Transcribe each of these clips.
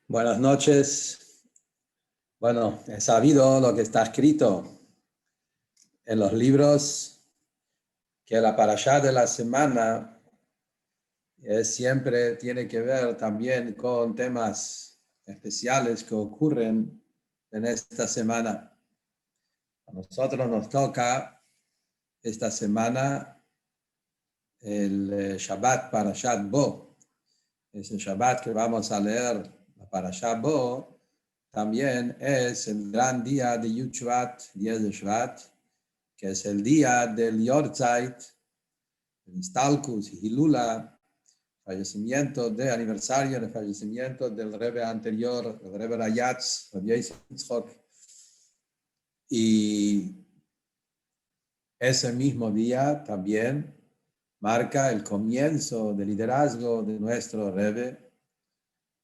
Buenas noches. Bueno, he sabido lo que está escrito en los libros, que la parashá de la semana siempre tiene que ver también con temas especiales que ocurren en esta semana. A nosotros nos toca esta semana el Shabbat Parashat Bo. Ese Shabbat que vamos a leer, la Parashá Bo, también es el gran día de Yud Shvat, 10 de Shvat, que es el día del Yortzeit, el Istalkus y Hilula, aniversario del fallecimiento del Rebbe anterior, el Rebbe Rayatz, Rabbi Yitzchok. Y ese mismo día también marca el comienzo del liderazgo de nuestro Rebbe,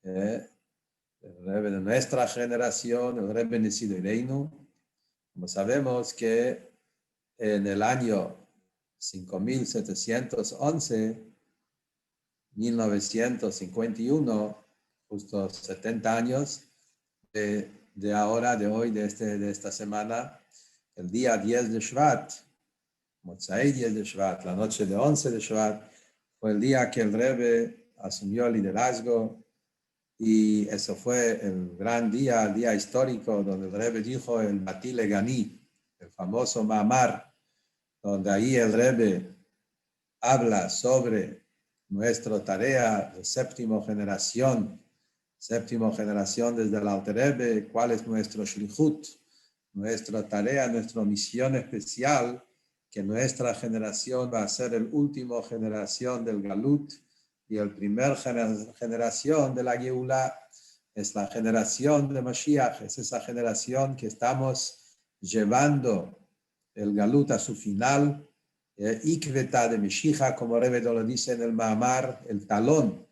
el Rebbe de nuestra generación, el Rebbe Nesido Ireinu. Como sabemos que en el año 5711, 1951, justo 70 años de ahora, de hoy, de esta semana, el día 10 de Shvat, Motzai 10 de Shvat, la noche de 11 de Shvat, fue el día que el Rebbe asumió el liderazgo. Y eso fue el gran día, el día histórico, donde el Rebbe dijo el Batile Gani, el famoso Ma'amar, donde ahí el Rebbe habla sobre nuestra tarea de séptima generación desde el Alter Rebbe, cuál es nuestro shlichut, nuestra tarea, nuestra misión especial, que nuestra generación va a ser el último generación del Galut, y el primer generación de la Geulá es la generación de Mashiach, es esa generación que estamos llevando el Galut a su final, Ikveta de Mashiach, como Rebbe lo dice en el Ma'amar, el talón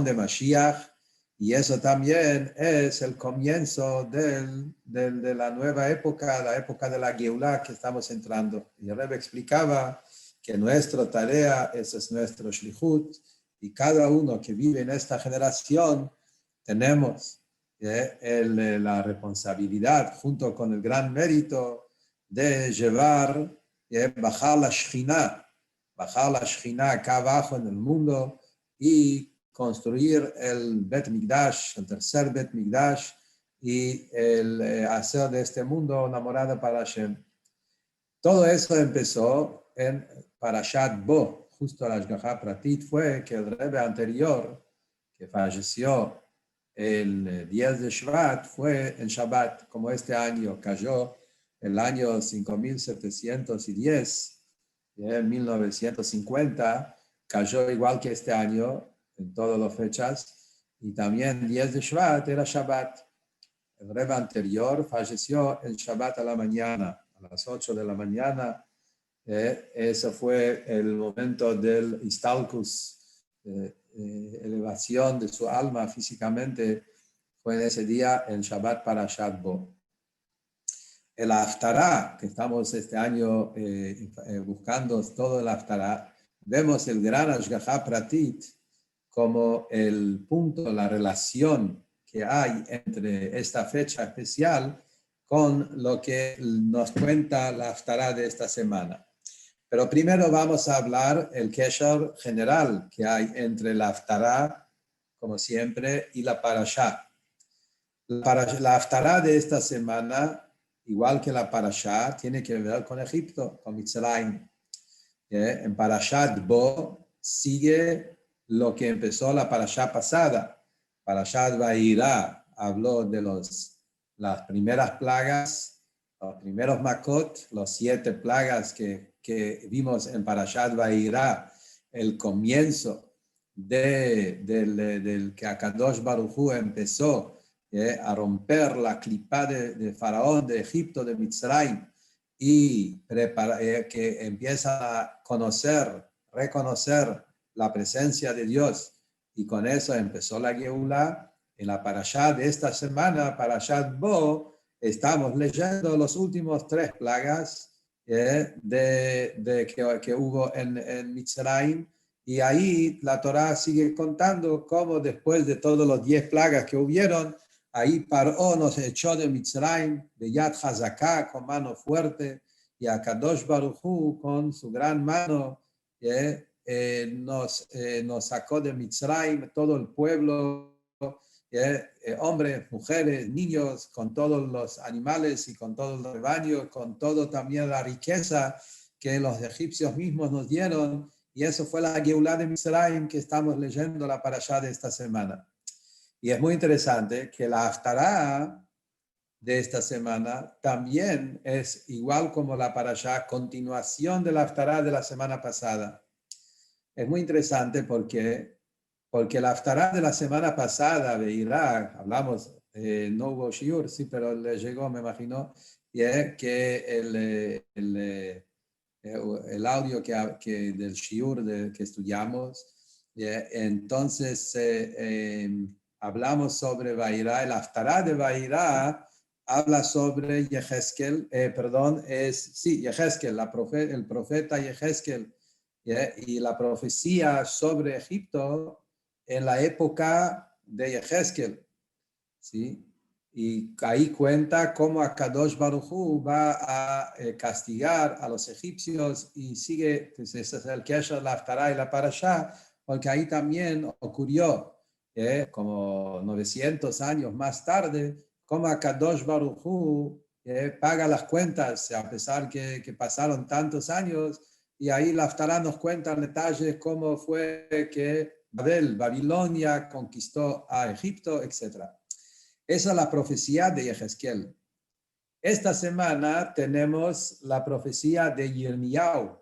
de Mashiach, y eso también es el comienzo de la nueva época, la época de la Geulá que estamos entrando. Y el Rebbe explicaba que nuestra tarea, ese es nuestro shlichut, y cada uno que vive en esta generación tenemos la responsabilidad, junto con el gran mérito, de llevar, bajar la Shekhinah acá abajo en el mundo y construir el Bet Mikdash, el tercer Bet Mikdash, y hacer de este mundo una morada para Hashem. Todo eso empezó en Parashat Bo, justo la Ashgaha Pratit, fue que el Rebbe anterior, que falleció el 10 de Shvat, fue en Shabbat, como este año cayó el año 5710, en 1950, cayó igual que este año, en todas las fechas, y también 10 de Shvat era Shabbat. El Rebbe anterior falleció en Shabbat a la mañana, a las 8 de la mañana. Ese fue el momento del Istalkus, elevación de su alma físicamente, fue en ese día en Shabbat Parashat Bo. El Haftarah, que estamos este año buscando todo el Haftarah, vemos el gran Ashgaha Pratit como el punto, la relación que hay entre esta fecha especial con lo que nos cuenta la Haftarah de esta semana. Pero primero vamos a hablar el Kesher general que hay entre la Haftarah, como siempre, y la Parashá. La Haftarah de esta semana, igual que la Parashá, tiene que ver con Egipto, con Mitzrayim. En Parashat Bo sigue lo que empezó la Parashá pasada. Parashat Vayirá habló de las primeras plagas, los primeros Makot, los 7 plagas que vimos en Parashat Vayirá, el comienzo del que Akadosh Baruj Hu empezó a romper la clipa de Faraón, de Egipto, de Mitzrayim, y que empieza a reconocer la presencia de Dios, y con eso empezó la Geulá. En la Parashá de esta semana, Parashat Bo, estamos leyendo los últimos 3 plagas que hubo en Mitzrayim, Y ahí la Torá sigue contando cómo después de todos los 10 plagas que hubieron, ahí Paró nos echó de Mitzrayim, de Yad Hazaká, con mano fuerte, y a Kadosh Baruj Hu, con su gran mano, nos sacó de Mitzrayim, todo el pueblo, hombres, mujeres, niños, con todos los animales y con todos los rebaños, con todo también la riqueza que los egipcios mismos nos dieron. Y eso fue la Geulá de Mitzrayim que estamos leyendo la parashá de esta semana. Y es muy interesante que la Haftará de esta semana también es igual como la parashá, continuación de la Haftará de la semana pasada. Es muy interesante porque la Haftará de la semana pasada de Irak, hablamos, no hubo shiur, sí, pero le llegó, me imagino, y es que el audio del shiur que estudiamos, entonces hablamos sobre Vairá, el Haftará de Vairá habla sobre Yehezkel, Yehezkel, el profeta Yehezkel, y la profecía sobre Egipto en la época de Yehezkel, ¿sí? Y ahí cuenta cómo Akadosh Baruj Hu va a castigar a los egipcios y sigue, pues ese es el Kesher, la Haftará y la Parashá, porque ahí también ocurrió, como 900 años más tarde, cómo Akadosh Baruj Hu paga las cuentas, a pesar que pasaron tantos años, y ahí la Haftará nos cuenta en detalles cómo fue que Babilonia conquistó a Egipto, etc. Esa es la profecía de Yehezkel. Esta semana tenemos la profecía de Yirmiyahu,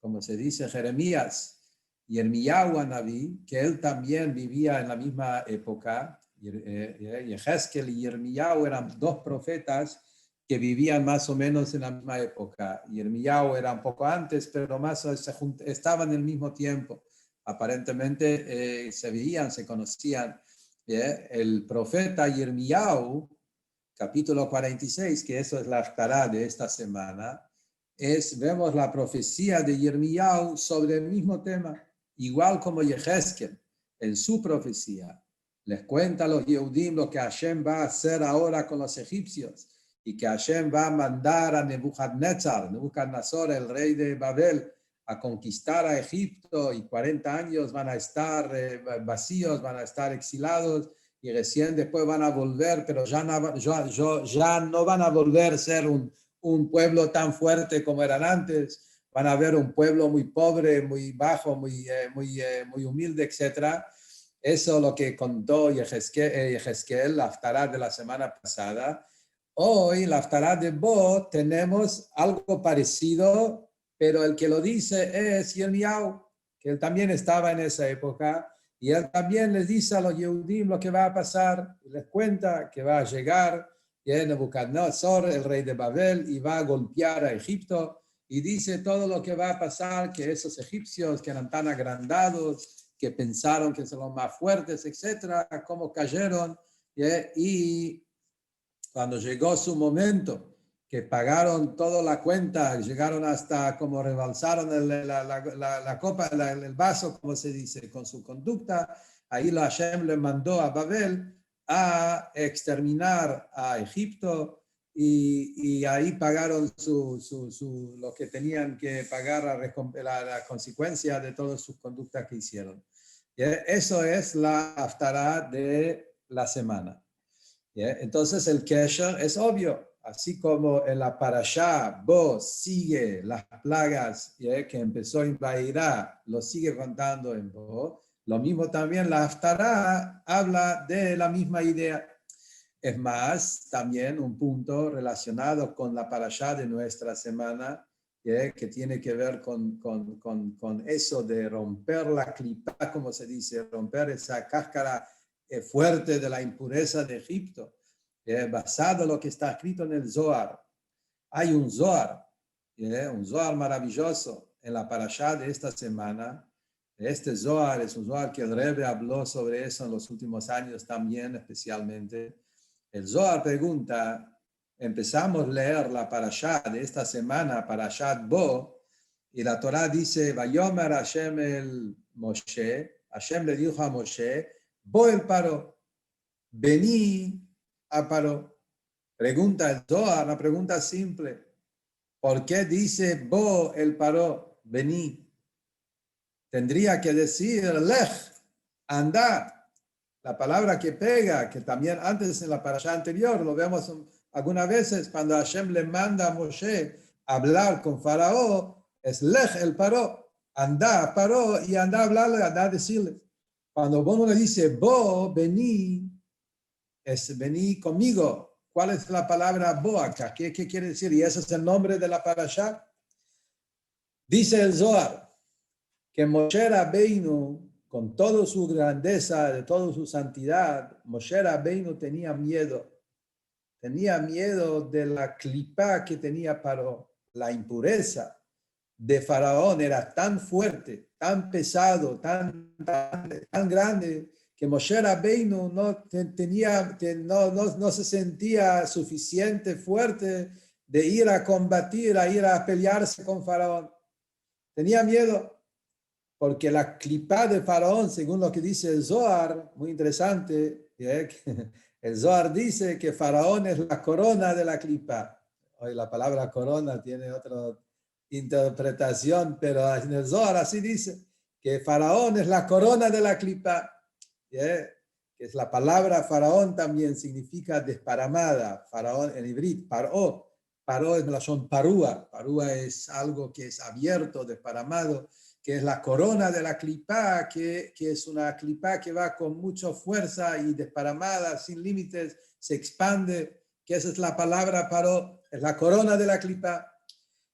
como se dice Jeremías. Yirmiyahu Anabí, que él también vivía en la misma época. Yehezkel y Yirmiyahu eran dos profetas que vivían más o menos en la misma época. Yirmiyahu era un poco antes, pero más estaban en el mismo tiempo. Aparentemente se veían, se conocían. El profeta Yirmiyahu, capítulo 46, que eso es la Haftará de esta semana, vemos la profecía de Yirmiyahu sobre el mismo tema, igual como Yehezkel, en su profecía. Les cuenta a los Yehudim lo que Hashem va a hacer ahora con los egipcios y que Hashem va a mandar a Nebuchadnezzar, el rey de Babel, a conquistar a Egipto y 40 años van a estar vacíos, van a estar exilados y recién después van a volver, pero ya no van a volver a ser un pueblo tan fuerte como eran antes, van a ver un pueblo muy pobre, muy bajo, muy humilde, etc. Eso es lo que contó Yehezkel, la Haftará de la semana pasada. Hoy, la Haftará de Bo, tenemos algo parecido, pero el que lo dice es Yirmiyahu, que él también estaba en esa época, y él también les dice a los Yehudim lo que va a pasar, y les cuenta que va a llegar Nebuchadnezzar, el rey de Babel, y va a golpear a Egipto, y dice todo lo que va a pasar, que esos egipcios que eran tan agrandados, que pensaron que son los más fuertes, etcétera, cómo cayeron, y cuando llegó su momento, que pagaron toda la cuenta, llegaron hasta como rebalsaron la copa, el vaso, como se dice, con su conducta, ahí la Hashem le mandó a Babel a exterminar a Egipto y ahí pagaron lo que tenían que pagar, la consecuencia de todas sus conductas que hicieron. Eso es la Haftará de la semana. Entonces el Kesher es obvio, así como en la Parashá Bo sigue las plagas que empezó en Vairá, lo sigue contando en Bo, lo mismo también la Haftará habla de la misma idea. Es más, también un punto relacionado con la Parashá de nuestra semana, que tiene que ver con eso de romper la clipa, como se dice, romper esa cáscara fuerte de la impureza de Egipto, basado en lo que está escrito en el Zohar. Hay un Zohar maravilloso en la parashá de esta semana. Este Zohar es un Zohar que el Rebbe habló sobre eso en los últimos años también, especialmente. El Zohar pregunta, empezamos a leer la parashá de esta semana, Parashat Bo, Y la Torah dice, Vayomer Hashem el Moshe, Hashem le dijo a Moshe, Bo el Paró, vení a Paró. Pregunta el Zohar, una pregunta simple. ¿Por qué dice Bo el Paró, vení? Tendría que decir Lech, anda. La palabra que pega, que también antes en la parasha anterior lo vemos algunas veces cuando Hashem le manda a Moshe a hablar con Faraón, es Lech el Paró, anda Paró y anda a hablarle, anda a decirle. Cuando uno le dice Bo, vení, es vení conmigo. ¿Cuál es la palabra Bo acá? ¿Qué quiere decir? Y ese es el nombre de la parasha. Dice el Zohar que Moshe Rabbeinu, con toda su grandeza, de toda su santidad, Moshe Rabbeinu tenía miedo de la clipa que tenía Paró. La impureza de Faraón era tan fuerte, tan pesado, tan grande, que Moshe Rabbeinu no se sentía suficiente fuerte de ir a combatir, a ir a pelearse con Faraón. Tenía miedo. Porque la clipa de Faraón, según lo que dice el Zohar, muy interesante, el Zohar dice que Faraón es la corona de la clipa. Hoy la palabra corona tiene otra interpretación, pero en el Zohar así dice, que Faraón es la corona de la clipa. Que es la palabra Faraón también significa desparamada. Faraón en hebreo, paró. Paró es la son parúa. Parúa es algo que es abierto, desparamado, que es la corona de la clipa, que es una clipa que va con mucha fuerza y desparamada, sin límites, se expande, que esa es la palabra paró, es la corona de la clipa.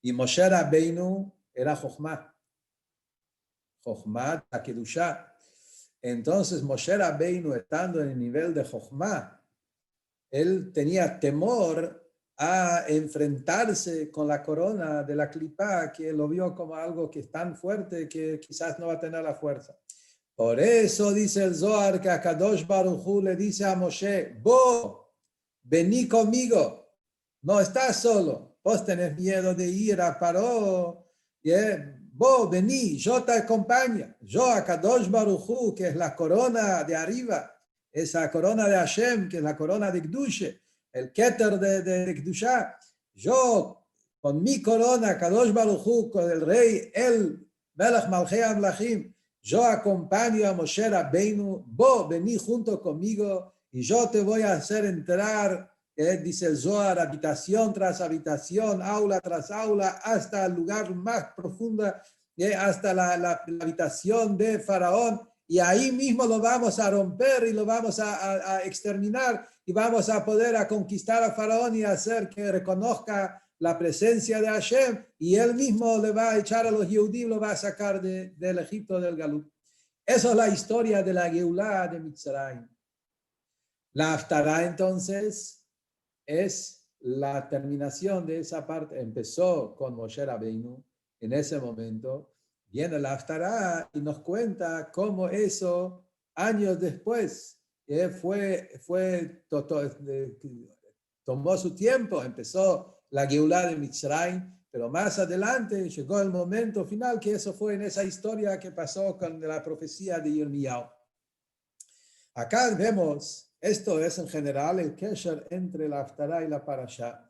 Y Moshe Rabbeinu era Jochma, la Kedushá. Entonces Moshe Rabbeinu, estando en el nivel de Jochma, él tenía temor a enfrentarse con la corona de la clipa, que lo vio como algo que es tan fuerte que quizás no va a tener la fuerza. Por eso dice el Zohar que a Kadosh Baruj Hu le dice a Moshe, Bo, vení conmigo, no estás solo, vos tenés miedo de ir a Paró, Bo, vení, yo te acompaño, yo a Kadosh Baruj Hu, que es la corona de arriba, esa corona de Hashem, que es la corona de Kdushe, el Keter de Kdusha, yo con mi corona, Kadosh Baruj Hu, con el rey, el Melech Malchei Amlachim, yo acompaño a Moshe Rabbeinu, vos vení junto conmigo y yo te voy a hacer entrar, dice el Zohar, habitación tras habitación, aula tras aula, hasta el lugar más profundo, hasta la habitación de Faraón. Y ahí mismo lo vamos a romper y lo vamos a exterminar y vamos a poder a conquistar a Faraón y hacer que reconozca la presencia de Hashem y él mismo le va a echar a los Yehudim, lo va a sacar del Egipto del Galut. Esa es la historia de la Geulah de Mitzrayim. La Haftará entonces es la terminación de esa parte. Empezó con Moshe Rabbeinu en ese momento. Viene la Haftará y nos cuenta cómo eso, años después, tomó su tiempo, empezó la Geulah de Mitzrayim, pero más adelante llegó el momento final, que eso fue en esa historia que pasó con la profecía de Yirmiyahu. Acá vemos, esto es en general el kesher entre la Haftará y la Parashá.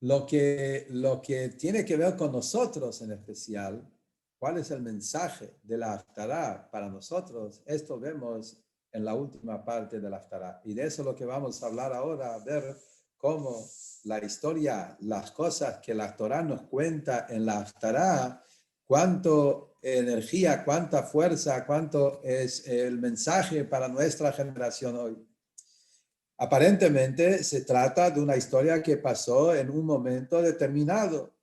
Lo que tiene que ver con nosotros en especial, cuál es el mensaje de la Haftará para nosotros, esto vemos en la última parte de la Haftará. Y de eso es lo que vamos a hablar ahora, a ver cómo la historia, las cosas que la Torah nos cuenta en la Haftará, cuánto energía, cuánta fuerza, cuánto es el mensaje para nuestra generación hoy. Aparentemente se trata de una historia que pasó en un momento determinado,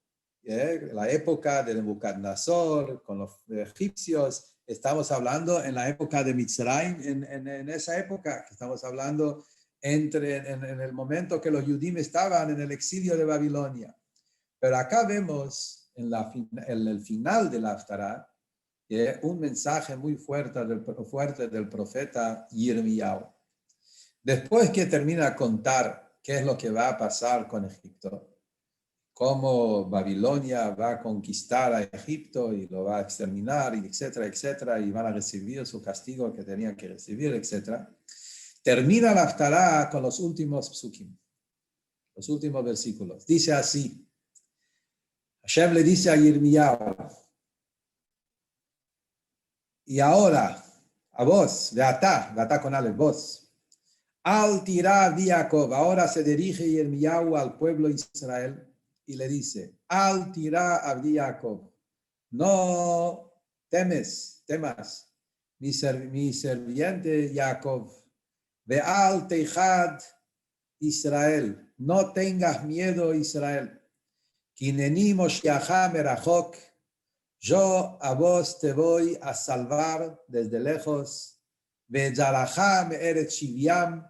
la época de Nebuchadnezzar con los egipcios. Estamos hablando en la época de Mitzrayim, en esa época que estamos hablando en el momento que los Yudim estaban en el exilio de Babilonia. Pero acá vemos en el final de la Haftará un mensaje muy fuerte del profeta Yirmiyahu. Después que termina a contar qué es lo que va a pasar con Egipto, cómo Babilonia va a conquistar a Egipto y lo va a exterminar, y etcétera, etcétera, y van a recibir su castigo que tenían que recibir, etcétera. Termina la Haftará con los últimos psukim, los últimos versículos. Dice así, Hashem le dice a Yirmiyahu, y ahora, a vos, veatá con Ale, vos, al tirar de Jacob, ahora se dirige Yirmiyahu al pueblo de Israel y le dice, al tirar de Jacob, no temas, mi serviente Jacob, ve'al teijad Israel, no tengas miedo Israel, kineni moshiachá merachok, yo a vos te voy a salvar desde lejos, ve'yarachá me'eretz shiviam,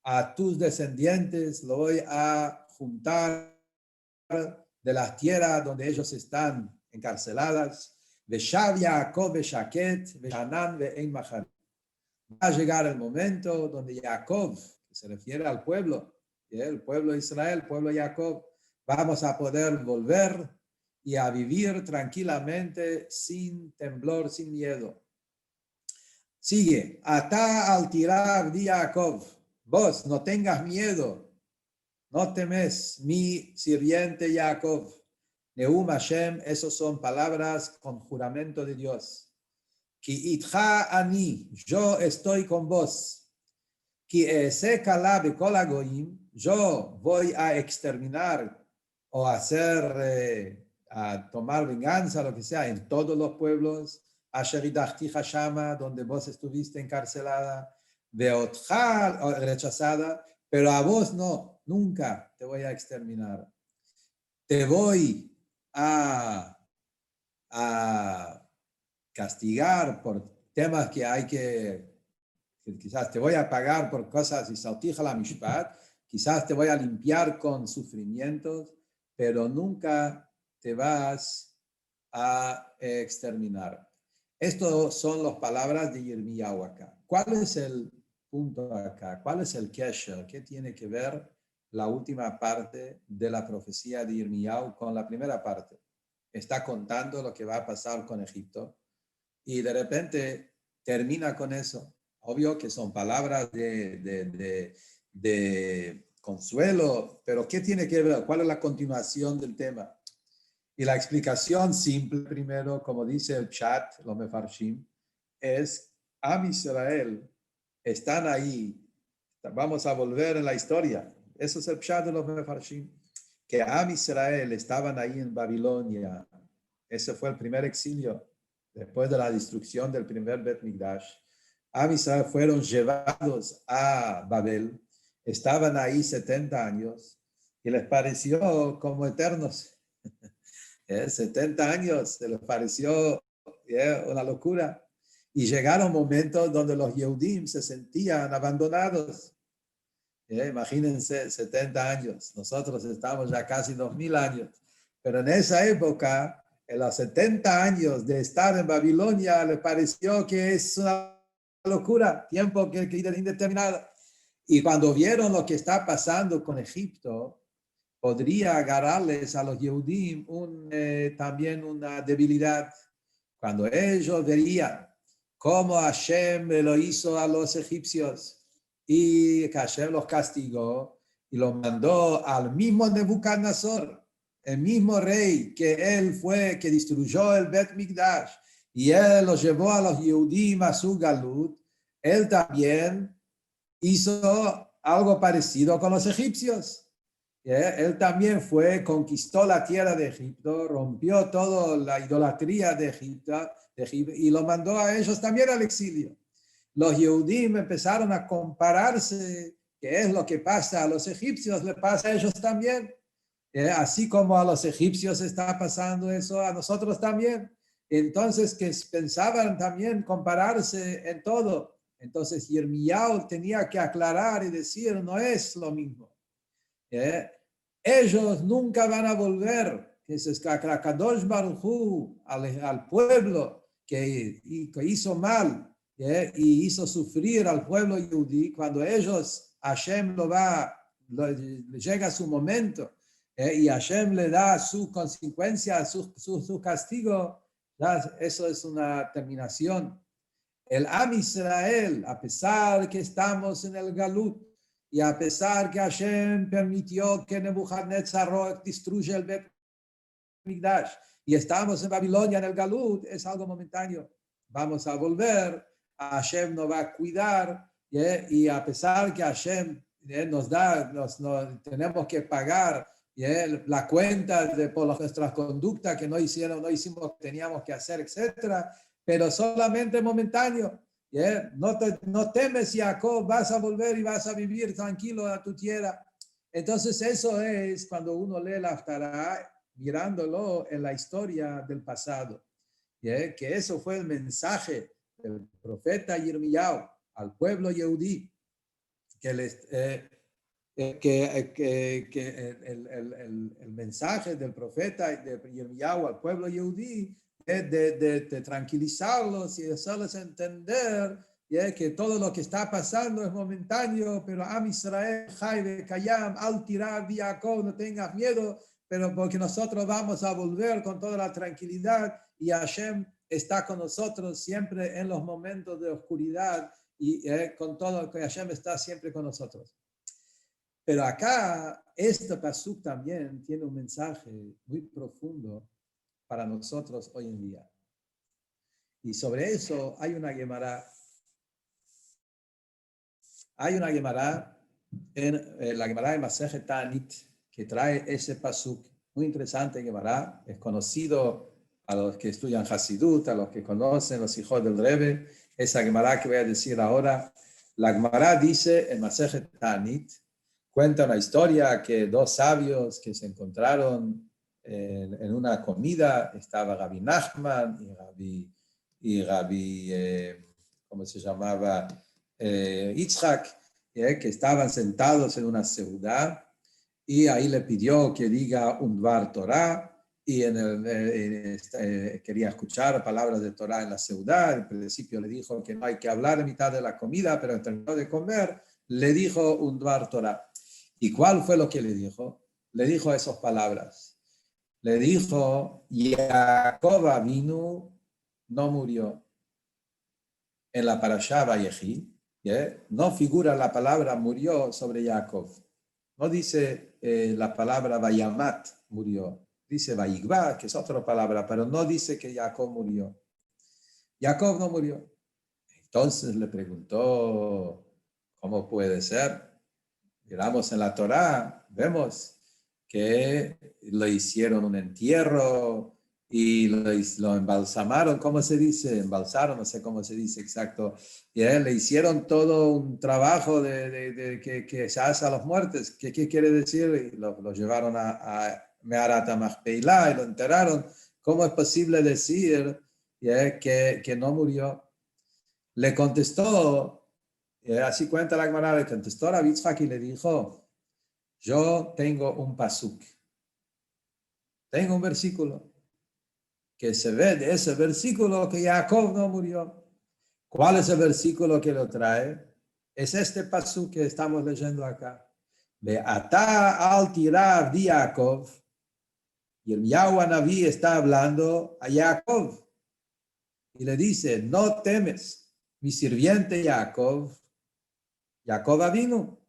a tus descendientes lo voy a juntar de las tierras donde ellos están encarceladas. Veshav Jacob veshaket, veshanan ve'ein machar. Va a llegar el momento donde Jacob, que se refiere al pueblo, el pueblo de Israel, el pueblo de Jacob, vamos a poder volver y a vivir tranquilamente, sin temblor, sin miedo. Sigue, atá al tirar de Jacob, vos no tengas miedo, no temes, mi sirviente Jacob. Neum Hashem, esos son palabras con juramento de Dios. Ki itcha ani, yo estoy con vos. Ki ese kala bekol hagoyim, yo voy a exterminar o hacer, a tomar venganza, lo que sea, en todos los pueblos. Asher idachticha shama, donde vos estuviste encarcelada, veotcha, rechazada, pero a vos no, nunca te voy a exterminar. Te voy a castigar por temas que hay que quizás te voy a pagar por cosas y saltija la mishpat, quizás te voy a limpiar con sufrimientos, pero nunca te vas a exterminar. Estas son las palabras de Yirmiyahu acá. ¿Cuál es el punto acá? ¿Cuál es el kesher? ¿Qué tiene que ver la última parte de la profecía de Yirmiyahu con la primera parte? Está contando lo que va a pasar con Egipto y de repente termina con eso. Obvio que son palabras de consuelo, pero ¿qué tiene que ver? ¿Cuál es la continuación del tema? Y la explicación simple, primero, como dice el chat, los mefarshim, es Am Israel están ahí. Vamos a volver en la historia. Eso es el chat de los mefarshim. Que Am Israel estaban ahí en Babilonia. Ese fue el primer exilio después de la destrucción del primer Bet Mikdash. Am Israel fueron llevados a Babel. Estaban ahí 70 años y les pareció como eternos. 70 años, se les pareció una locura. Y llegaron momentos donde los Yehudim se sentían abandonados. Imagínense, 70 años. Nosotros estamos ya casi 2000 años. Pero en esa época, en los 70 años de estar en Babilonia, les pareció que es una locura, tiempo que indeterminado. Y cuando vieron lo que está pasando con Egipto, podría agarrarles a los Yehudim también una debilidad. Cuando ellos verían cómo Hashem lo hizo a los egipcios y que Hashem los castigó y los mandó al mismo Nebuchadnezzar, el mismo rey que él fue, que destruyó el Bet Mikdash, y él los llevó a los Yehudim a su galut, él también hizo algo parecido con los egipcios. Él también conquistó la tierra de Egipto, rompió toda la idolatría de Egipto y lo mandó a ellos también al exilio. Los Yehudim empezaron a compararse, qué es lo que pasa a los egipcios, le pasa a ellos también. Así como a los egipcios está pasando eso, a nosotros también. Entonces, que pensaban también compararse en todo. Entonces, Yirmiyahu tenía que aclarar y decir, no es lo mismo. Ellos nunca van a volver, que es Kadosh Baruj Hu, al pueblo que hizo mal y hizo sufrir al pueblo yudí. Cuando ellos, Hashem llega su momento y Hashem le da su consecuencia, su castigo. Eso es una terminación. El Am Israel, a pesar que estamos en el Galut, y a pesar que Hashem permitió que Nebuchadnezzar destruya el Bet Mikdash, y estamos en Babilonia en el Galut, es algo momentáneo. Vamos a volver, Hashem nos va a cuidar, y a pesar que Hashem nos da, tenemos que pagar la cuenta por nuestras conductas que no hicimos que teníamos que hacer, etcétera, pero solamente momentáneo. No temes, Jacob, vas a volver y vas a vivir tranquilo a tu tierra. Entonces eso es cuando uno lee la Haftarah, mirándolo en la historia del pasado, que eso fue el mensaje del profeta Yirmiyahu al pueblo Yehudí, que el mensaje del profeta de Yirmiyahu al pueblo Yehudí de tranquilizarlos y hacerles entender que todo lo que está pasando es momentáneo, pero Am Israel, Jaibe, Kayam, Al Tirab, Jacob, no tengas miedo, pero porque nosotros vamos a volver con toda la tranquilidad y Hashem está con nosotros siempre en los momentos de oscuridad y con todo que Hashem está siempre con nosotros. Pero acá, este pasuk también tiene un mensaje muy profundo para nosotros hoy en día. Y sobre eso hay una Gemara. Hay una Gemara, la Gemara de Masejet Ta'anit, que trae ese pasuk. Muy interesante Gemara, es conocido a los que estudian Hasidut, a los que conocen los hijos del Rebbe. Esa Gemara que voy a decir ahora, la Gemara dice en Masejet Ta'anit, cuenta una historia que dos sabios que se encontraron en una comida, estaba Rabbi Nachman y Rabbi ¿cómo se llamaba? Yitzhak, que estaban sentados en una ciudad y ahí le pidió que diga un Dvar Torah y quería escuchar palabras de Torah en la ciudad. Al principio le dijo que no hay que hablar en mitad de la comida, pero terminó de comer, le dijo un Dvar Torah. ¿Y cuál fue lo que le dijo? Le dijo esas palabras. Le dijo, Jacob Avinu no murió. En la Parashá Vayechi, no figura la palabra murió sobre Jacob. No dice la palabra Vayamat murió. Dice Vayigba, que es otra palabra, pero no dice que Jacob murió. Jacob no murió. Entonces le preguntó, ¿cómo puede ser? Miramos en la Torá, vemos que le hicieron un entierro y lo embalsamaron, ¿cómo se dice? Embalsaron, no sé cómo se dice exacto. Y le hicieron todo un trabajo que se hace a los muertos. ¿Qué quiere decir? Y lo llevaron a Meharat HaMachpelah y lo enterraron. ¿Cómo es posible decir que no murió? Le contestó, así cuenta la Gemara, le contestó a Yitzhak y le dijo, yo tengo un pasuk, tengo un versículo, que se ve de ese versículo que Jacob no murió. ¿Cuál es el versículo que lo trae? Es este pasuk que estamos leyendo acá. Be'atá al tirav di Jacob. Y el Yahweh Naví está hablando a Jacob. Y le dice, no temes, mi sirviente Jacob vino.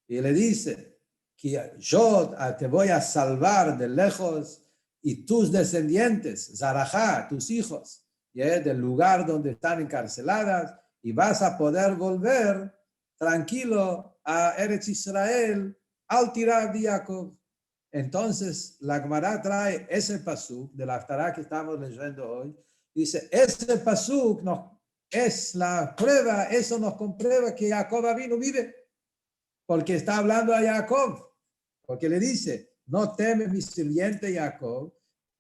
Y le dice, que yo te voy a salvar de lejos y tus descendientes, Zarajá, tus hijos, del lugar donde están encarceladas y vas a poder volver tranquilo a Eretz Israel al tirar de Jacob. Entonces la Gemara trae ese pasuk de la Haftarah que estamos leyendo hoy. Dice, ese pasuk es la prueba, eso nos comprueba que Jacob vino vive. Porque está hablando a Jacob, porque le dice, no temes mi sirviente Jacob,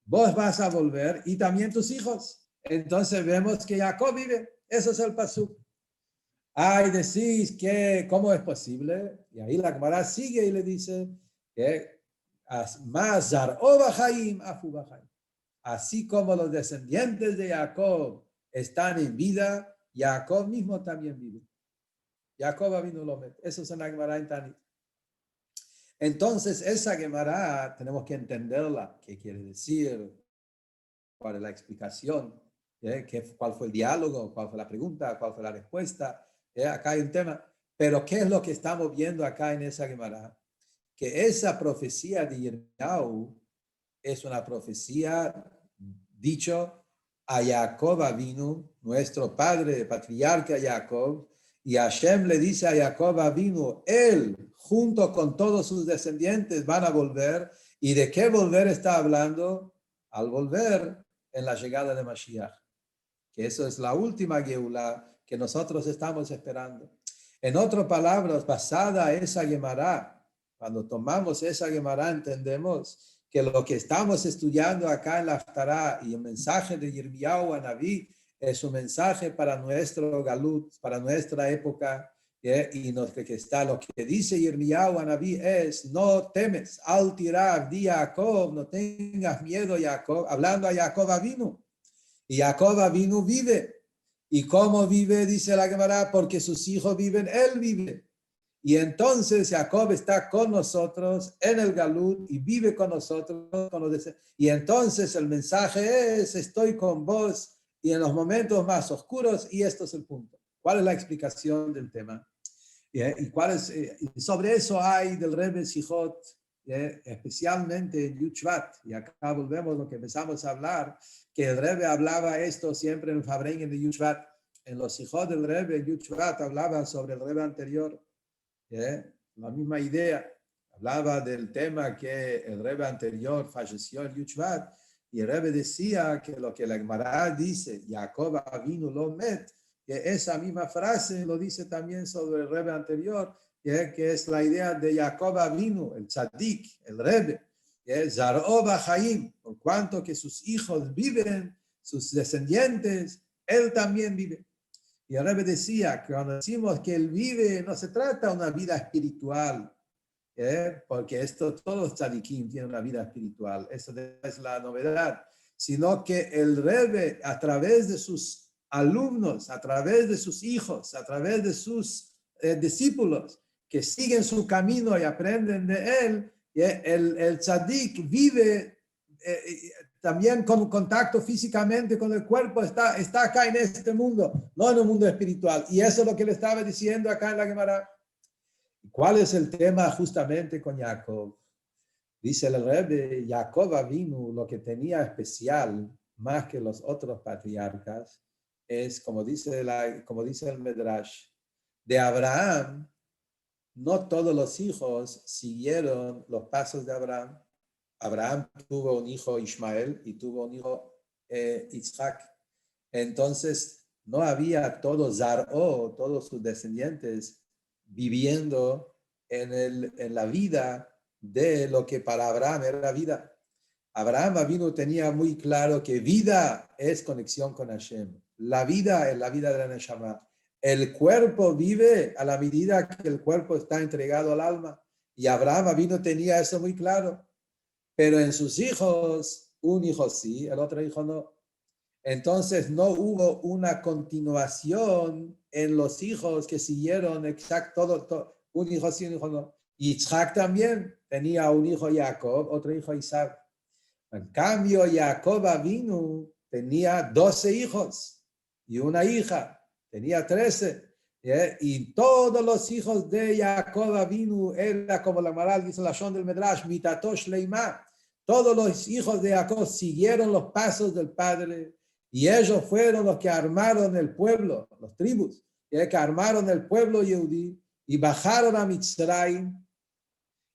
vos vas a volver y también tus hijos. Entonces vemos que Jacob vive, eso es el pasuk. Ay, decís que, ¿cómo es posible? Y ahí la Gemara sigue y le dice que así como los descendientes de Jacob están en vida, Jacob mismo también vive. Jacob vino lo mete. Eso es en la Gemara en Tanit. Entonces, esa Gemara tenemos que entenderla, qué quiere decir, cuál es la explicación, cuál fue el diálogo, cuál fue la pregunta, cuál fue la respuesta. Acá hay un tema. Pero, ¿qué es lo que estamos viendo acá en esa Gemara? Que esa profecía de Yirmiyahu es una profecía dicho a Jacob Avinu, nuestro padre, patriarca Jacob, y Hashem le dice a Jacob Avinu, él junto con todos sus descendientes van a volver. ¿Y de qué volver está hablando? Al volver en la llegada de Mashiach, que eso es la última Geulá que nosotros estamos esperando. En otras palabras, basada esa Gemara, cuando tomamos esa Gemara entendemos que lo que estamos estudiando acá en la Haftará y el mensaje de Yirmiyahu a Naví es un mensaje para nuestro Galut, para nuestra época, y que está lo que dice Yirmiyahu a Naví es, no temes, al tirar, di a Jacob, no tengas miedo Jacob, hablando a Jacob Avinu. Y Jacob Avinu vive. ¿Y cómo vive? Dice la Gemara, porque sus hijos viven, él vive. Y entonces Jacob está con nosotros en el Galut y vive con nosotros. Y entonces el mensaje es, estoy con vos y en los momentos más oscuros, y esto es el punto. ¿Cuál es la explicación del tema? Y sobre eso hay del Rebbe Sijot, especialmente en Yud Shvat, y acá volvemos a lo que empezamos a hablar, que el Rebbe hablaba esto siempre en el Fabrengen de Yud Shvat. En los Sijot del Rebbe en Yud Shvat hablaba sobre el Rebbe anterior, la misma idea. Hablaba del tema que el Rebbe anterior falleció en Yud Shvat, y el Rebbe decía que lo que la Gemara dice, Jacob Avinu lo met, que esa misma frase lo dice también sobre el Rebbe anterior, que es la idea de Jacob Avinu, el tzadik, el Rebbe, Zar'o Bahaim, por cuanto que sus hijos viven, sus descendientes, él también vive. Y el Rebbe decía que cuando decimos que él vive, no se trata de una vida espiritual, porque todos los tzadikim tienen una vida espiritual, eso es la novedad, sino que el Rebbe, a través de sus alumnos, a través de sus hijos, a través de sus discípulos, que siguen su camino y aprenden de él, el tzadik vive también con contacto físicamente con el cuerpo, está acá en este mundo, no en un mundo espiritual. Y eso es lo que le estaba diciendo acá en la Gemara. ¿Cuál es el tema justamente con Jacob? Dice el Rebbe, Jacob Avinu, lo que tenía especial, más que los otros patriarcas, es, como dice el Medrash, de Abraham, no todos los hijos siguieron los pasos de Abraham. Abraham tuvo un hijo Ismael y tuvo un hijo Isaac. Entonces, no había todos todos sus descendientes viviendo en la vida de lo que para Abraham era vida. Abraham tenía muy claro que vida es conexión con Hashem. La vida es la vida de la Neshama. El cuerpo vive a la medida que el cuerpo está entregado al alma. Y Abraham tenía eso muy claro. Pero en sus hijos, un hijo sí, el otro hijo no. Entonces no hubo una continuación en los hijos que siguieron todo, un hijo sí, un hijo no. Y Isaac también tenía un hijo Jacob, otro hijo Isaac. En cambio, Jacob Avinu tenía 12 hijos y una hija, tenía 13. Y todos los hijos de Jacob Avinu era como la Maral dice la Shon del Medrash, mitatosh leima. Todos los hijos de Jacob siguieron los pasos del padre y ellos fueron los que armaron el pueblo, los tribus, que armaron el pueblo yehudí y bajaron a Mitzrayim.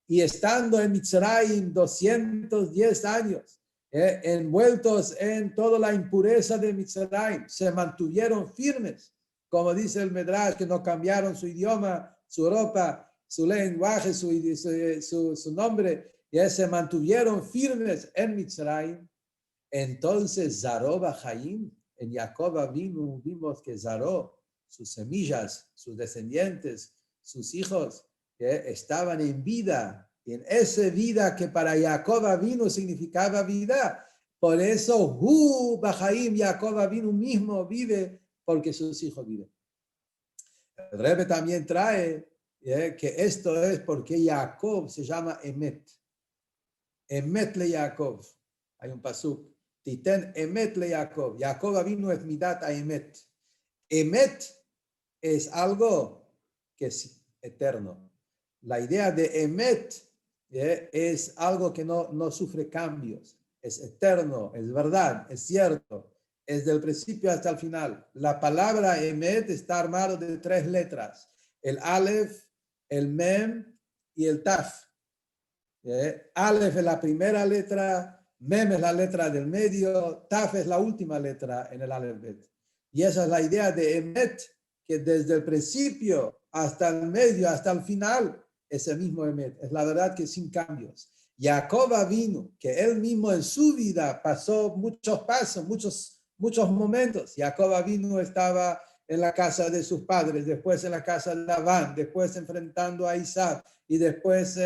Y estando en Mitzrayim 210 años, envueltos en toda la impureza de Mitzrayim, se mantuvieron firmes, como dice el Medrash, que no cambiaron su idioma, su ropa, su lenguaje, su nombre, y se mantuvieron firmes en Mitzrayim. Entonces Zaró Bahaim, en Jacob Avinu vimos que Zaró, sus semillas, sus descendientes, sus hijos, que estaban en vida, y en esa vida que para Jacob Avinu significaba vida. Por eso, Bahaim, Jacob Avinu mismo vive porque sus hijos viven. El Rebbe también trae que esto es porque Jacob se llama Emet. Emet le Jacob. Hay un pasuk. Titen Emet le Jacob. Jacob Avinu es midat a Emet. Emet es algo que es eterno. La idea de Emet es algo que no sufre cambios. Es eterno, es verdad, es cierto. Es del principio hasta el final. La palabra Emet está armado de 3 letras. El Aleph, el Mem y el Taf. Aleph es la primera letra, Mem es la letra del medio, Taf es la última letra en el Aleph Bet. Y esa es la idea de Emet, que desde el principio hasta el medio, hasta el final, es el mismo Emet. Es la verdad que sin cambios. Jacob vino, que él mismo en su vida pasó muchos pasos, muchos momentos. Jacob vino estaba en la casa de sus padres, después en la casa de Labán, después enfrentando a Isaac, y después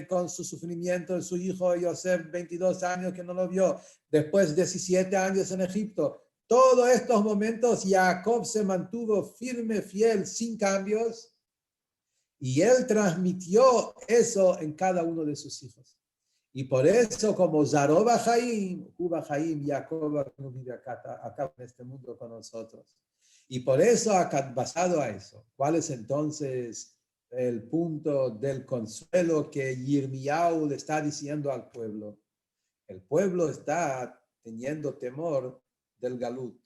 con su sufrimiento de su hijo Yosef, 22 años que no lo vio, después 17 años en Egipto. Todos estos momentos Jacob se mantuvo firme, fiel, sin cambios, y él transmitió eso en cada uno de sus hijos. Y por eso, como Zaroba Jaim, Juba Jaim, Jacob vive acá en este mundo con nosotros. Y por eso, basado a eso, ¿cuál es entonces el punto del consuelo que Yirmiyahu le está diciendo al pueblo? El pueblo está teniendo temor del galut.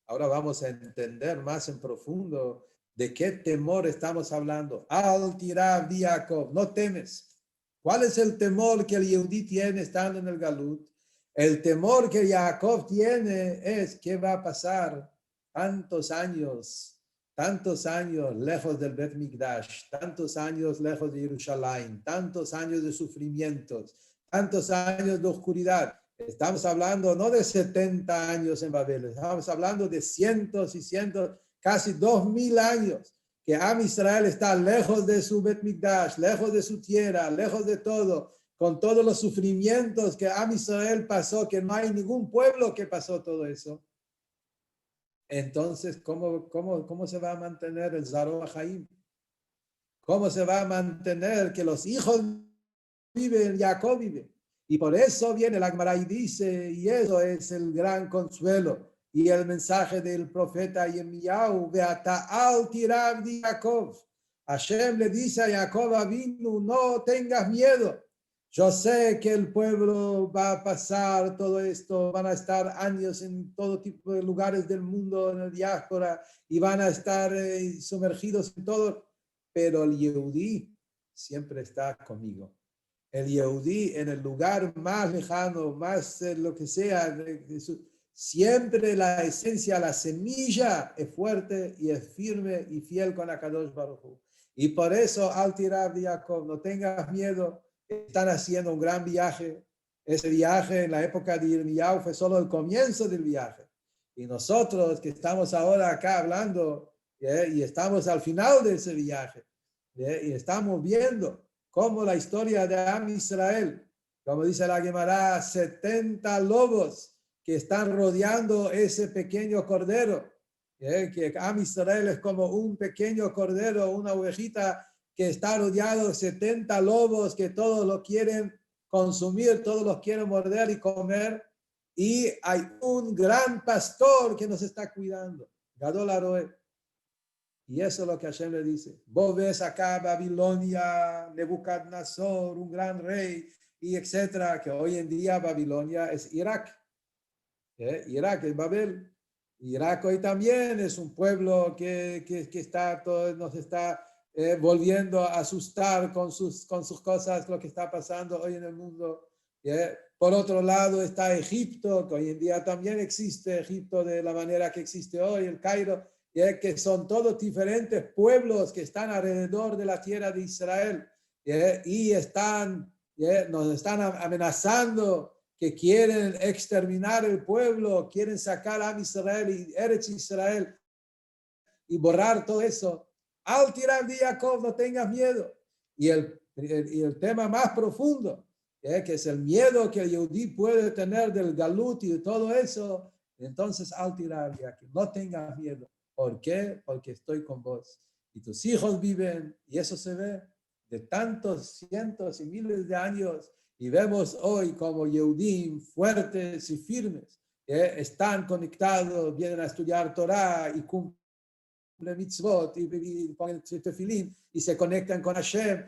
Ahora vamos a entender más en profundo de qué temor estamos hablando. Al tirar Jacob, no temes. ¿Cuál es el temor que el Yehudí tiene estando en el galut? El temor que Jacob tiene es qué va a pasar tantos años lejos del Bet Mikdash, tantos años lejos de Jerusalén, tantos años de sufrimientos, tantos años de oscuridad. Estamos hablando no de 70 años en Babel, estamos hablando de cientos y cientos, casi 2000 años, que Am Israel está lejos de su Bet Mikdash, lejos de su tierra, lejos de todo, con todos los sufrimientos que Am Israel pasó, que no hay ningún pueblo que pasó todo eso. Entonces, ¿cómo se va a mantener el Zaroa Jaim? ¿Cómo se va a mantener que los hijos viven, Jacob vive? Y por eso viene la Gemara y dice, y eso es el gran consuelo y el mensaje del profeta Yirmiyahu, Beata al tirab de Jacob. Hashem le dice a Jacob Avinu, no tengas miedo. Yo sé que el pueblo va a pasar todo esto, van a estar años en todo tipo de lugares del mundo, en la diáspora, y van a estar sumergidos en todo, pero el Yehudí siempre está conmigo. El Yehudí en el lugar más lejano, más lo que sea, siempre la esencia, la semilla es fuerte y es firme y fiel con Akadosh Baruj Hu. Y por eso, al tirar de Jacob, no tengas miedo. Están haciendo un gran viaje. Ese viaje en la época de Yirmiyahu fue solo el comienzo del viaje. Y nosotros que estamos ahora acá hablando, y estamos al final de ese viaje, y estamos viendo cómo la historia de Am Israel, como dice la Gemara, 70 lobos que están rodeando ese pequeño cordero, que Am Israel es como un pequeño cordero, una ovejita que está rodeado de 70 lobos que todos lo quieren consumir, todos los quieren morder y comer, y hay un gran pastor que nos está cuidando, Gadol Aroe. Y eso es lo que Hashem le dice. Vos ves acá Babilonia, Nebuchadnezzar, un gran rey, y etcétera, que hoy en día Babilonia es Irak. Irak es Babel. Irak hoy también es un pueblo que está todo, nos está volviendo a asustar con sus cosas, lo que está pasando hoy en el mundo. Por otro lado está Egipto, que hoy en día también existe Egipto de la manera que existe hoy, el Cairo, que son todos diferentes pueblos que están alrededor de la tierra de Israel, y nos están amenazando que quieren exterminar el pueblo, quieren sacar a Israel y Eretz Israel y borrar todo eso. Al tirar de Jacob, no tengas miedo. Y el tema más profundo, que es el miedo que el Yehudí puede tener del galut y de todo eso, entonces al tirar de Jacob, no tengas miedo. ¿Por qué? Porque estoy con vos. y tus hijos viven, y eso se ve de tantos cientos y miles de años, y vemos hoy como Yehudim fuertes y firmes, están conectados, vienen a estudiar Torah y cumplen mitzvot, y ponen tefilín, y se conectan con Hashem,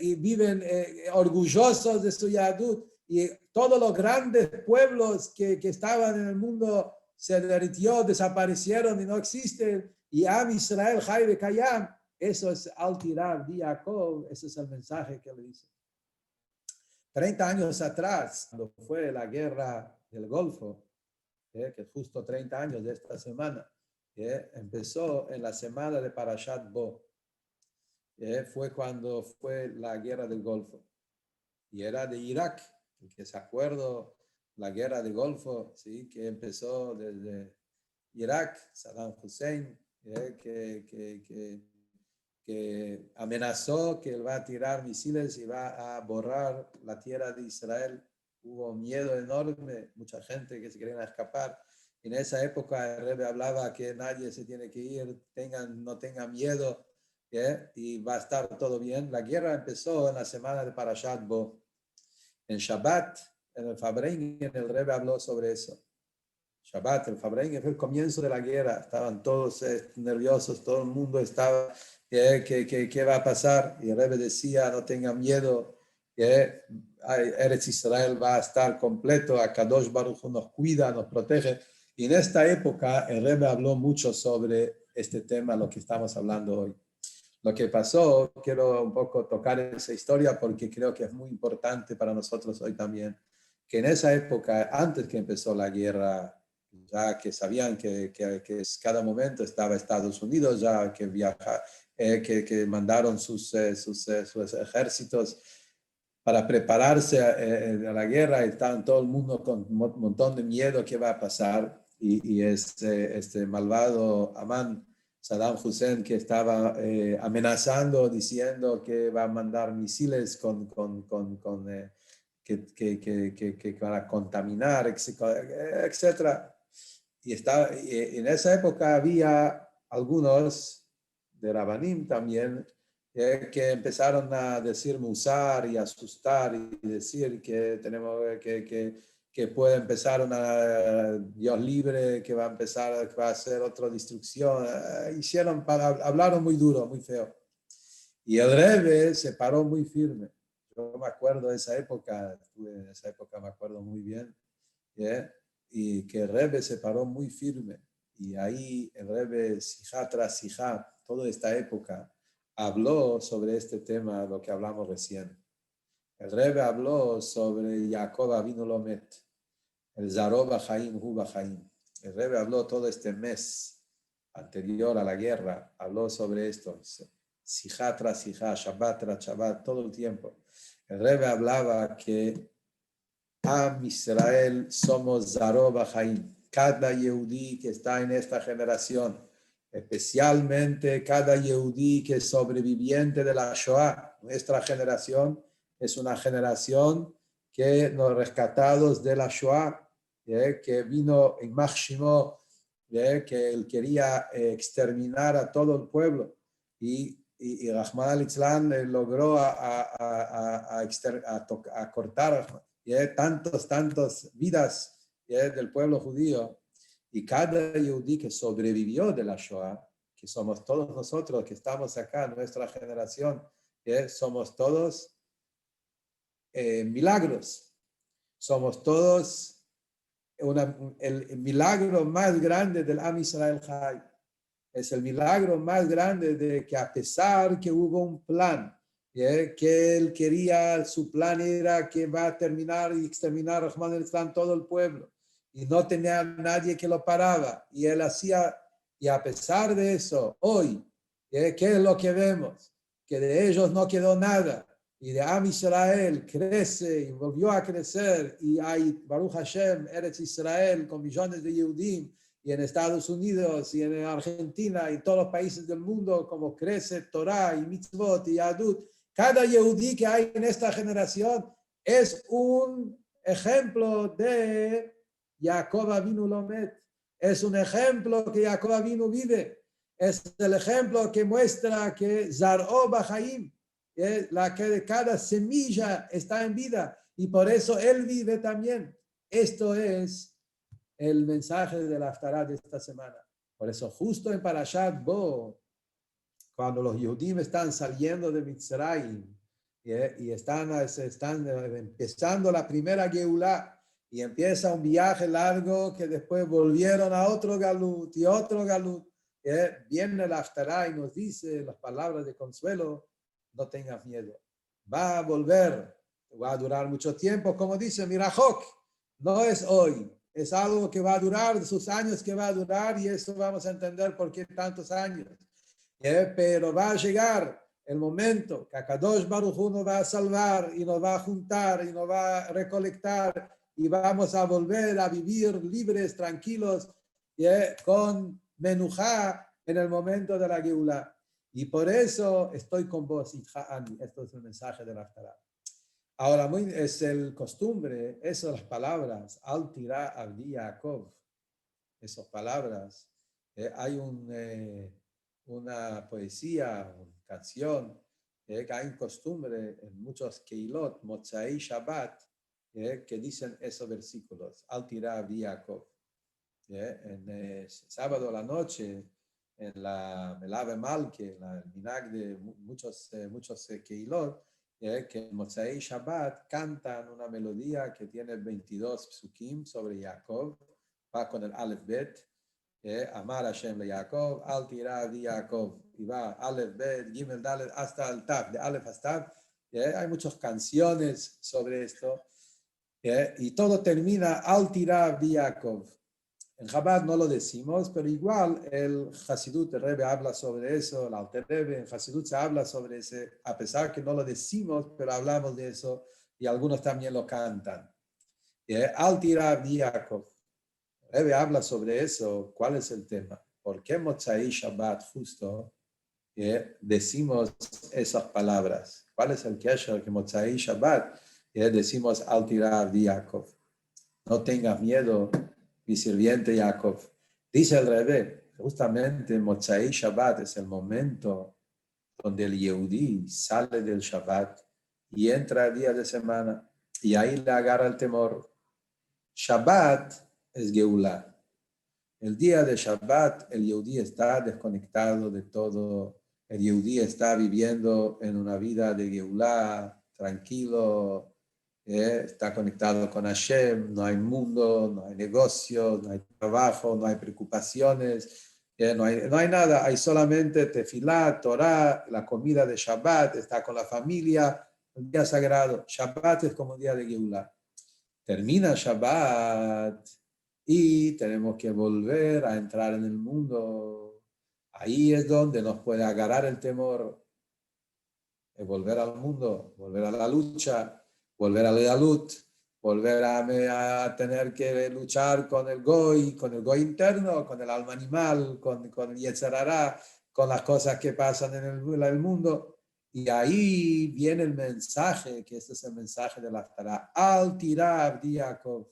y viven orgullosos de su Yahadut, y todos los grandes pueblos que estaban en el mundo se derritió, desaparecieron y no existen, y Am Israel, Jai Bekayam, eso es Al-Tirab, Di Yaakov, ese es el mensaje que le dice. 30 años atrás, cuando fue la guerra del Golfo, que es justo 30 años de esta semana, empezó en la semana de Parashat Bo, fue cuando fue la guerra del Golfo, y era de Irak, el que se acuerda, la guerra del Golfo, ¿sí? Que empezó desde Irak, Saddam Hussein, que amenazó que él va a tirar misiles y va a borrar la tierra de Israel. Hubo miedo enorme, mucha gente que se quería escapar. En esa época el Rebbe hablaba que nadie se tiene que ir, no tengan miedo, y va a estar todo bien. La guerra empezó en la semana de Parashat Bo. En Shabbat, en el Fabrengen, el Rebbe habló sobre eso. Shabbat, el Fabrengen, fue el comienzo de la guerra. Estaban todos nerviosos, todo el mundo estaba, ¿qué va a pasar? Y el Rebbe decía, no tengan miedo, Eretz Israel va a estar completo, Akadosh Baruch Hu nos cuida, nos protege. Y en esta época el Rebbe habló mucho sobre este tema, lo que estamos hablando hoy. Lo que pasó, quiero un poco tocar esa historia porque creo que es muy importante para nosotros hoy también, que en esa época, antes que empezó la guerra, ya que sabían que cada momento estaba Estados Unidos, ya que que mandaron sus ejércitos para prepararse a la guerra, y estaban todo el mundo con un montón de miedo qué va a pasar, y este malvado Amán, Saddam Hussein, que estaba amenazando, diciendo que va a mandar misiles que para contaminar, etc. Y en esa época había algunos de Rabanim también que empezaron a decir musar y asustar y decir que tenemos que puede empezar una Dios libre, que va a empezar, que va a hacer otra destrucción. Hablaron muy duro, muy feo. Y el Rebbe se paró muy firme. Yo me acuerdo de esa época, en esa época me acuerdo muy bien, y que el Rebbe se paró muy firme. Y ahí el Rebbe, sijá tras sijá, toda esta época, habló sobre este tema, lo que hablamos recién. El Rebbe habló sobre Jacob Avinu Lomet, el Zaró Bajaim Hu Bajaim. El Rebbe habló todo este mes anterior a la guerra, habló sobre esto, sijá tras sijá, Shabbat tras Shabbat, todo el tiempo. El Rebbe hablaba que Am Israel somos Zaró Bajaim. Cada Yehudí que está en esta generación, especialmente cada Yehudí que es sobreviviente de la Shoah, nuestra generación es una generación que nos rescatados de la Shoah, que vino en Mach que él quería exterminar a todo el pueblo, y Rahman al-Islam logró a cortar tantas vidas del pueblo judío, y cada yehudí que sobrevivió de la Shoah, que somos todos nosotros que estamos acá, nuestra generación, somos todos milagros, somos todos el milagro más grande del Am Israel Chai. Es el milagro más grande de que, a pesar que hubo un plan, que él quería, su plan era que va a terminar y exterminar Rahman el-Islam todo el pueblo, y no tenía nadie que lo paraba, y él hacía, y a pesar de eso, hoy, ¿qué es lo que vemos? Que de ellos no quedó nada, y de Am Israel crece y volvió a crecer, y hay Baruch Hashem, Eretz Israel, con millones de Yehudim, y en Estados Unidos y en Argentina y todos los países del mundo, como crece Torah y Mitzvot y Yadut. Cada Yehudí que hay en esta generación es un ejemplo de Jacob Avinu Lomet. Es un ejemplo que Jacob Avinu vive. es el ejemplo que muestra que Zar'ó Bajaim, la que de cada semilla está en vida, y por eso él vive también. Esto es el mensaje de la Haftarah de esta semana. Por eso justo en Parashat Bo, cuando los Yehudim están saliendo de Mitzrayim y están empezando la primera Geulah, y empieza un viaje largo que después volvieron a otro Galut y otro Galut, viene la Haftarah y nos dice las palabras de consuelo: no tengas miedo, va a volver, va a durar mucho tiempo, como dice Mirajok, no es hoy, es algo que va a durar, sus años que va a durar, y eso vamos a entender por qué tantos años. Pero va a llegar el momento que Akadosh Baruj Hu nos va a salvar y nos va a juntar y nos va a recolectar y vamos a volver a vivir libres, tranquilos, con menujá en el momento de la Geulah. Y por eso estoy con vos, Itja Ani. Esto es el mensaje de la Haftarah. Ahora, es el costumbre, esas palabras, Al Tirá Abdi Yaakov, esas palabras, hay una poesía, una canción, que hay costumbre en muchos Keilot, Motzai Shabbat, que dicen esos versículos, Al Tirá Abdi Yaakov. En sábado a la noche, en la Melave Malke, el minag de muchos Keilot, que en Motzai Shabbat cantan una melodía que tiene 22 psukim sobre Jacob, va con el Aleph Bet, Amar Hashem le Jacob, Al Tirá Abdi Jacob, y va Aleph Bet, Gimel Dalet, hasta el Tav, de Aleph hasta Tav. Hay muchas canciones sobre esto, y todo termina Al Tirá Abdi Jacob. En Chabad no lo decimos, pero igual el Hasidut, el Rebbe habla sobre eso, el Alter Rebbe, en Hasidut se habla sobre eso, a pesar que no lo decimos, pero hablamos de eso, y algunos también lo cantan. Al Tirá Abdi Yaakov. El Rebbe habla sobre eso. ¿Cuál es el tema? ¿Por qué Motzai Shabbat justo decimos esas palabras? ¿Cuál es el kesher que Motzai Shabbat decimos Al Tirá Abdi Yaakov? No tengas miedo, mi sirviente Jacob. Dice el Rebbe, justamente Motzai Shabbat es el momento donde el Yehudí sale del Shabbat y entra el día de semana, y ahí le agarra el temor. Shabbat es Geulah. El día de Shabbat, el Yehudí está desconectado de todo. El Yehudí está viviendo en una vida de Geulah, tranquilo, está conectado con Hashem, no hay mundo, no hay negocios, no hay trabajo, no hay preocupaciones, no hay nada, hay solamente tefilá, Torah, la comida de Shabbat, está con la familia, un día sagrado. Shabbat es como un día de Geulah. Termina Shabbat y tenemos que volver a entrar en el mundo. Ahí es donde nos puede agarrar el temor, volver al mundo, volver a la lucha, volver a la galut, volver a tener que luchar con el goy interno, con el alma animal, con el Yetzer Hara, con las cosas que pasan en el mundo. Y ahí viene el mensaje, que este es el mensaje de la Haftarah. Al Tirá Abdi Yaakov.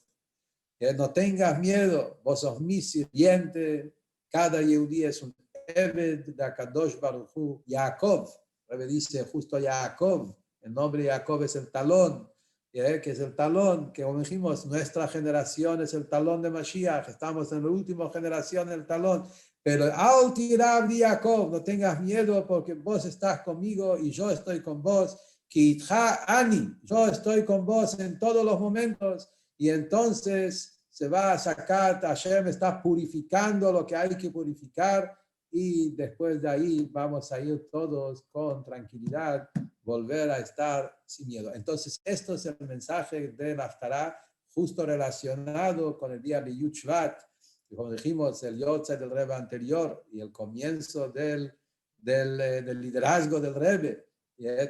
No tengas miedo, vos sos mi sirviente. Cada Yehudí es un Eved de Akadosh Baruj Hu. Jacob, Rebbe dice justo Jacob, el nombre de Jacob es el talón, que es el talón, que como dijimos, nuestra generación es el talón de Mashiach, estamos en la última generación del talón. Pero Al Tirá Abdi Jacob, no tengas miedo porque vos estás conmigo y yo estoy con vos. Ki Itja Ani, yo estoy con vos en todos los momentos. Y entonces se va a sacar, Hashem está purificando lo que hay que purificar, y después de ahí vamos a ir todos con tranquilidad, volver a estar sin miedo. Entonces, esto es el mensaje de la Haftarah, justo relacionado con el día de Yud Shvat, y como dijimos, el Yotzei del Rebbe anterior y el comienzo del liderazgo del Rebbe,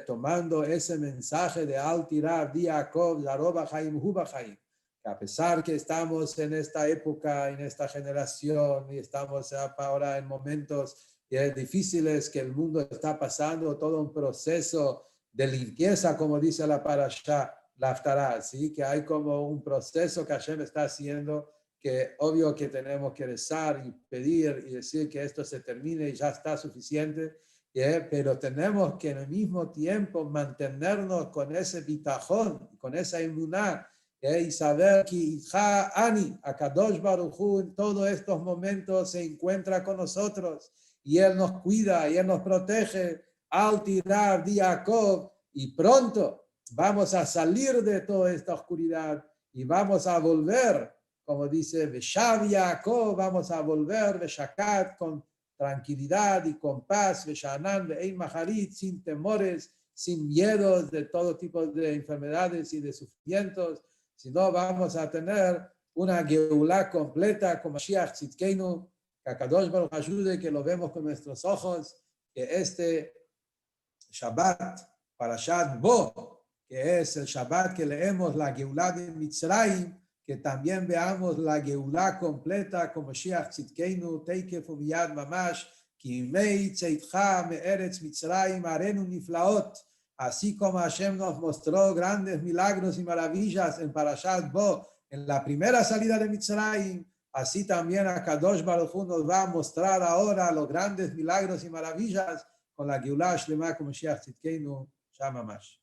tomando ese mensaje de Al Tirá Abdi Yaakov, Zar'ó Bajaim Hu Bajaim, que a pesar que estamos en esta época, en esta generación, y estamos ahora en momentos difíciles, que el mundo está pasando todo un proceso de limpieza, como dice la Parashá, la Haftarah, ¿sí? Que hay como un proceso que Hashem está haciendo, que obvio que tenemos que rezar y pedir y decir que esto se termine y ya está suficiente, pero tenemos que en el mismo tiempo mantenernos con ese bitajón, con esa inmunidad, y saber que Ija Ani, Akadosh Baruj Hu, en todos estos momentos se encuentra con nosotros y Él nos cuida y Él nos protege al tirar de Jacob, y pronto vamos a salir de toda esta oscuridad y vamos a volver, como dice Veshav Jacob, vamos a volver Veshakat con tranquilidad y con paz, Veshanan Ve'ein Maharit, sin temores, sin miedos de todo tipo de enfermedades y de sufrimientos, sino vamos a tener una Geulá completa con Mashiach Tzidkeinu, que Akadosh Baruch ayude, que lo vemos con nuestros ojos, que este Shabbat, Parashat Bo, que es el Shabbat que leemos la Geulá de Mitzrayim, que también veamos la Geulá completa como Mashiach Tzidkeinu, Teikef Umiyad Mamash, Ki Mei Tzeitcha Me'eretz Mitzrayim Arenu Niflaot, así como Hashem nos mostró grandes milagros y maravillas en Parashat Bo, en la primera salida de Mitzrayim, así también Akadosh Baruj Hu nos va a mostrar ahora los grandes milagros y maravillas con la Geulá Shlema como Mashiach Tzidkeinu, Shamamash.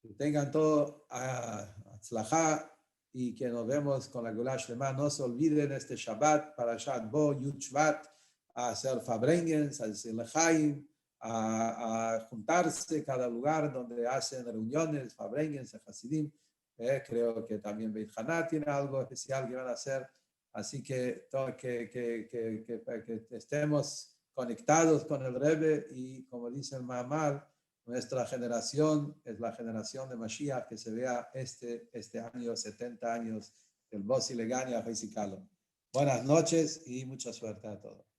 Que tengan todo Atzlachá y que nos vemos con la Geulá Shlema. No se olviden este Shabbat, Parashat Bo, Yud Shvat, a hacer Fabrengens, a hacer Lechaim, a juntarse cada lugar donde hacen reuniones, Fabrengens, Hasidim. Creo que también Beit Haná tiene algo especial que van a hacer. Así que estemos conectados con el Rebbe y, como dice el Mahamar, nuestra generación es la generación de Mashiach, que se vea este año, 70 años, del Bossi Legani a Feisikalo. Buenas noches y mucha suerte a todos.